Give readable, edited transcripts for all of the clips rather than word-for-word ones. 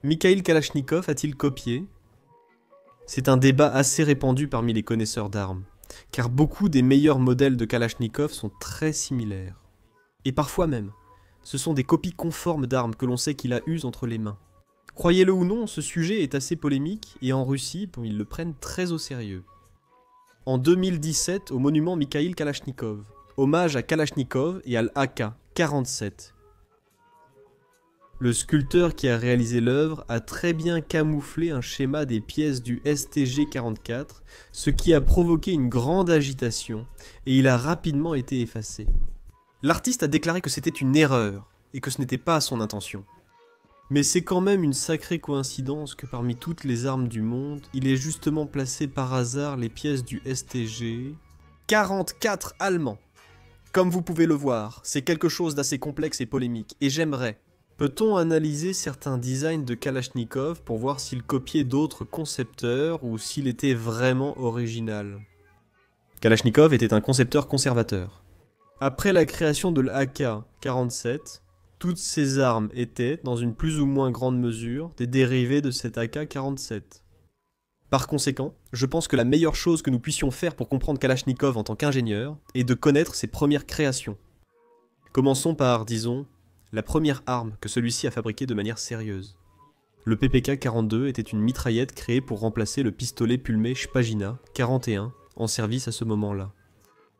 Mikhail Kalachnikov a-t-il copié? C'est un débat assez répandu parmi les connaisseurs d'armes, car beaucoup des meilleurs modèles de Kalachnikov sont très similaires. Et parfois même, ce sont des copies conformes d'armes que l'on sait qu'il a eues entre les mains. Croyez-le ou non, ce sujet est assez polémique et en Russie, ils le prennent très au sérieux. En 2017, au monument Mikhail Kalachnikov, hommage à Kalachnikov et à l'AK-47. Le sculpteur qui a réalisé l'œuvre a très bien camouflé un schéma des pièces du STG-44, ce qui a provoqué une grande agitation, et il a rapidement été effacé. L'artiste a déclaré que c'était une erreur, et que ce n'était pas son intention. Mais c'est quand même une sacrée coïncidence que parmi toutes les armes du monde, il ait justement placé par hasard les pièces du STG-44 allemand. Comme vous pouvez le voir, c'est quelque chose d'assez complexe et polémique, et j'aimerais. Peut-on analyser certains designs de Kalachnikov pour voir s'il copiait d'autres concepteurs ou s'il était vraiment original? Kalachnikov était un concepteur conservateur. Après la création de l'AK-47, toutes ces armes étaient, dans une plus ou moins grande mesure, des dérivés de cet AK-47. Par conséquent, je pense que la meilleure chose que nous puissions faire pour comprendre Kalachnikov en tant qu'ingénieur est de connaître ses premières créations. Commençons par, disons, la première arme que celui-ci a fabriquée de manière sérieuse. Le PPK-42 était une mitraillette créée pour remplacer le pistolet Pulmé Shpagina 41 en service à ce moment-là.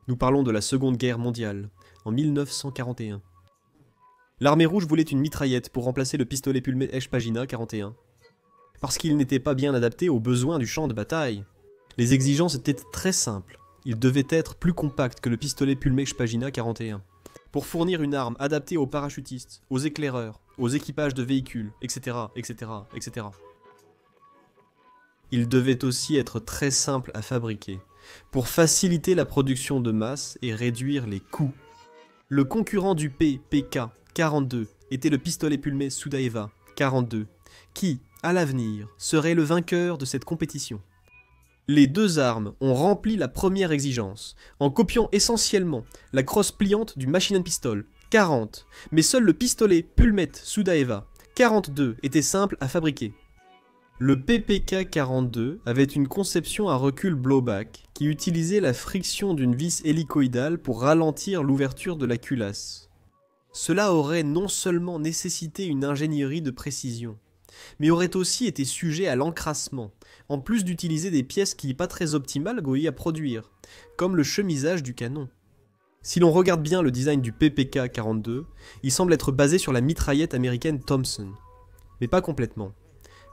Nous parlons de la Seconde Guerre mondiale, en 1941. L'armée rouge voulait une mitraillette pour remplacer le pistolet Pulmé Shpagina 41, parce qu'il n'était pas bien adapté aux besoins du champ de bataille. Les exigences étaient très simples. Il devait être plus compact que le pistolet Pulmé Shpagina 41. Pour fournir une arme adaptée aux parachutistes, aux éclaireurs, aux équipages de véhicules, etc., etc., etc. Il devait aussi être très simple à fabriquer, pour faciliter la production de masse et réduire les coûts. Le concurrent du PPK-42 était le pistolet Pulmé Sudaeva 42, qui, à l'avenir, serait le vainqueur de cette compétition. Les deux armes ont rempli la première exigence, en copiant essentiellement la crosse pliante du Machine & Pistol 40, mais seul le pistolet Pulmet Sudaeva 42 était simple à fabriquer. Le PPK-42 avait une conception à recul blowback qui utilisait la friction d'une vis hélicoïdale pour ralentir l'ouverture de la culasse. Cela aurait non seulement nécessité une ingénierie de précision, mais aurait aussi été sujet à l'encrassement, en plus d'utiliser des pièces qui n'est pas très optimales à produire, comme le chemisage du canon. Si l'on regarde bien le design du PPK-42, il semble être basé sur la mitraillette américaine Thompson, mais pas complètement,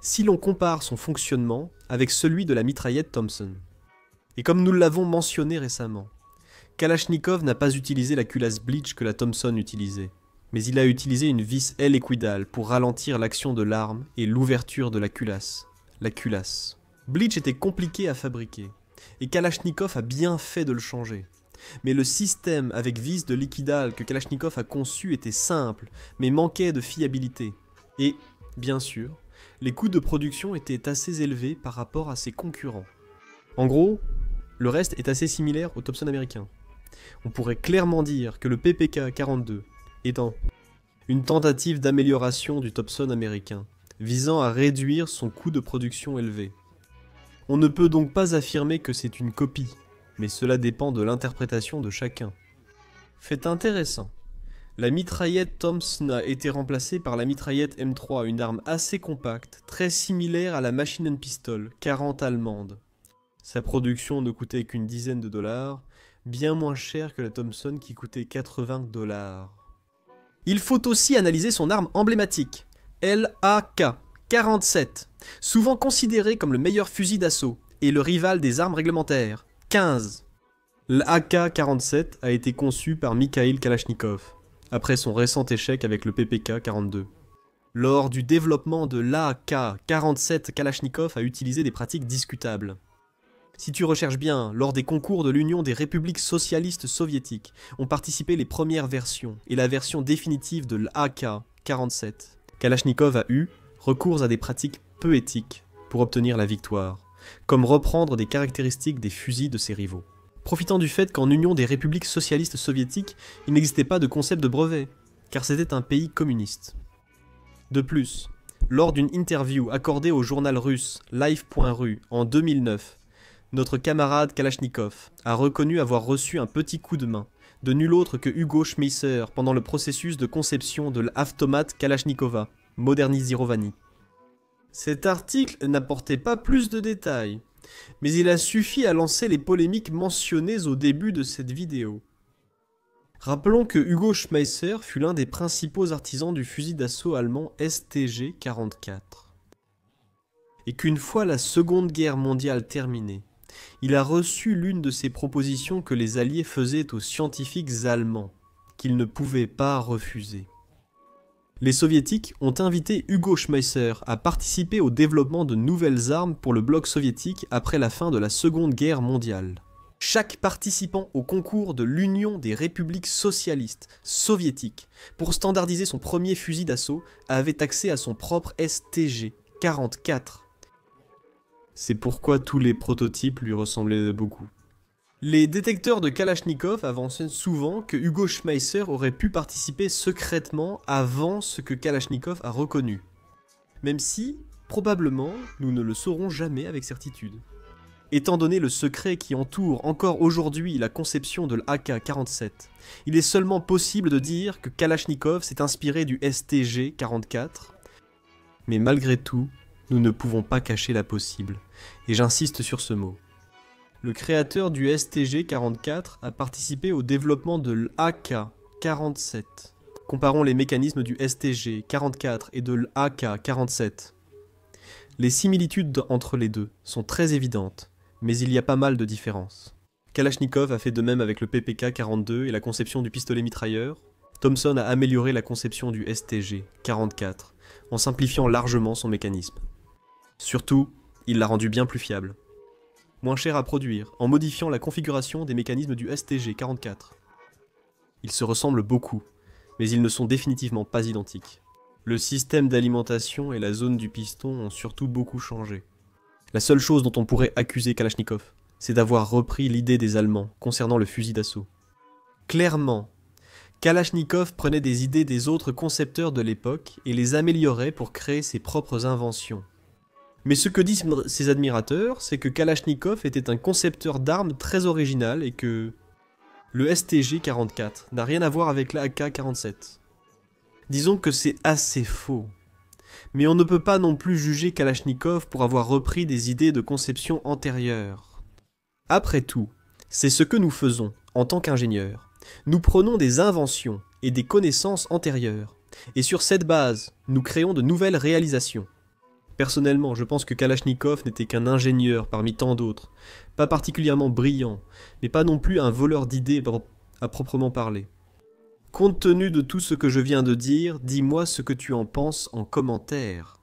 si l'on compare son fonctionnement avec celui de la mitraillette Thompson. Et comme nous l'avons mentionné récemment, Kalachnikov n'a pas utilisé la culasse Bleach que la Thompson utilisait, mais il a utilisé une vis hélicoïdale pour ralentir l'action de l'arme et l'ouverture de la culasse. Bleach était compliqué à fabriquer, et Kalachnikov a bien fait de le changer. Mais le système avec vis de liquidale que Kalachnikov a conçu était simple, mais manquait de fiabilité. Et, bien sûr, les coûts de production étaient assez élevés par rapport à ses concurrents. En gros, le reste est assez similaire au Thompson américain. On pourrait clairement dire que le PPK-42 étant une tentative d'amélioration du Thompson américain, visant à réduire son coût de production élevé. On ne peut donc pas affirmer que c'est une copie, mais cela dépend de l'interprétation de chacun. Fait intéressant, la mitraillette Thompson a été remplacée par la mitraillette M3, une arme assez compacte, très similaire à la Machine & Pistol 40 allemande. Sa production ne coûtait qu'une dizaine de dollars, bien moins cher que la Thompson qui coûtait 80 $. Il faut aussi analyser son arme emblématique, l'AK-47, souvent considéré comme le meilleur fusil d'assaut et le rival des armes réglementaires, 15. L'AK-47 a été conçu par Mikhail Kalachnikov, après son récent échec avec le PPK-42. Lors du développement de l'AK-47, Kalachnikov a utilisé des pratiques discutables. Si tu recherches bien, lors des concours de l'Union des républiques socialistes soviétiques, ont participé les premières versions et la version définitive de l'AK-47. Kalachnikov a eu recours à des pratiques peu éthiques pour obtenir la victoire, comme reprendre des caractéristiques des fusils de ses rivaux. Profitant du fait qu'en Union des républiques socialistes soviétiques, il n'existait pas de concept de brevet, car c'était un pays communiste. De plus, Lors d'une interview accordée au journal russe Live.ru en 2009, notre camarade Kalachnikov a reconnu avoir reçu un petit coup de main de nul autre que Hugo Schmeisser pendant le processus de conception de l'Avtomat Kalachnikova, Modernizirovani. Cet article n'apportait pas plus de détails, mais il a suffi à lancer les polémiques mentionnées au début de cette vidéo. Rappelons que Hugo Schmeisser fut l'un des principaux artisans du fusil d'assaut allemand STG-44. Et qu'une fois la Seconde Guerre mondiale terminée, il a reçu l'une de ces propositions que les Alliés faisaient aux scientifiques allemands, qu'ils ne pouvaient pas refuser. Les Soviétiques ont invité Hugo Schmeisser à participer au développement de nouvelles armes pour le bloc soviétique après la fin de la Seconde Guerre mondiale. Chaque participant au concours de l'Union des républiques socialistes soviétiques pour standardiser son premier fusil d'assaut avait accès à son propre STG-44. C'est pourquoi tous les prototypes lui ressemblaient beaucoup. Les détecteurs de Kalachnikov avançaient souvent que Hugo Schmeisser aurait pu participer secrètement avant ce que Kalachnikov a reconnu. Même si, probablement, nous ne le saurons jamais avec certitude. Étant donné le secret qui entoure encore aujourd'hui la conception de l'AK-47, il est seulement possible de dire que Kalachnikov s'est inspiré du STG-44, mais malgré tout, nous ne pouvons pas cacher la possible, et j'insiste sur ce mot. Le créateur du STG-44 a participé au développement de l'AK-47. Comparons les mécanismes du STG-44 et de l'AK-47. Les similitudes entre les deux sont très évidentes, mais il y a pas mal de différences. Kalachnikov a fait de même avec le PPK-42 et la conception du pistolet mitrailleur. Thompson a amélioré la conception du STG-44 en simplifiant largement son mécanisme. Surtout, il l'a rendu bien plus fiable. Moins cher à produire, en modifiant la configuration des mécanismes du STG-44. Ils se ressemblent beaucoup, mais ils ne sont définitivement pas identiques. Le système d'alimentation et la zone du piston ont surtout beaucoup changé. La seule chose dont on pourrait accuser Kalachnikov, c'est d'avoir repris l'idée des Allemands concernant le fusil d'assaut. Clairement, Kalachnikov prenait des idées des autres concepteurs de l'époque et les améliorait pour créer ses propres inventions. Mais ce que disent ses admirateurs, c'est que Kalachnikov était un concepteur d'armes très original et que le STG-44 n'a rien à voir avec la AK-47. Disons que c'est assez faux. Mais on ne peut pas non plus juger Kalachnikov pour avoir repris des idées de conception antérieures. Après tout, c'est ce que nous faisons en tant qu'ingénieurs. Nous prenons des inventions et des connaissances antérieures, et sur cette base, nous créons de nouvelles réalisations. Personnellement, je pense que Kalachnikov n'était qu'un ingénieur parmi tant d'autres, pas particulièrement brillant, mais pas non plus un voleur d'idées à proprement parler. Compte tenu de tout ce que je viens de dire, dis-moi ce que tu en penses en commentaire.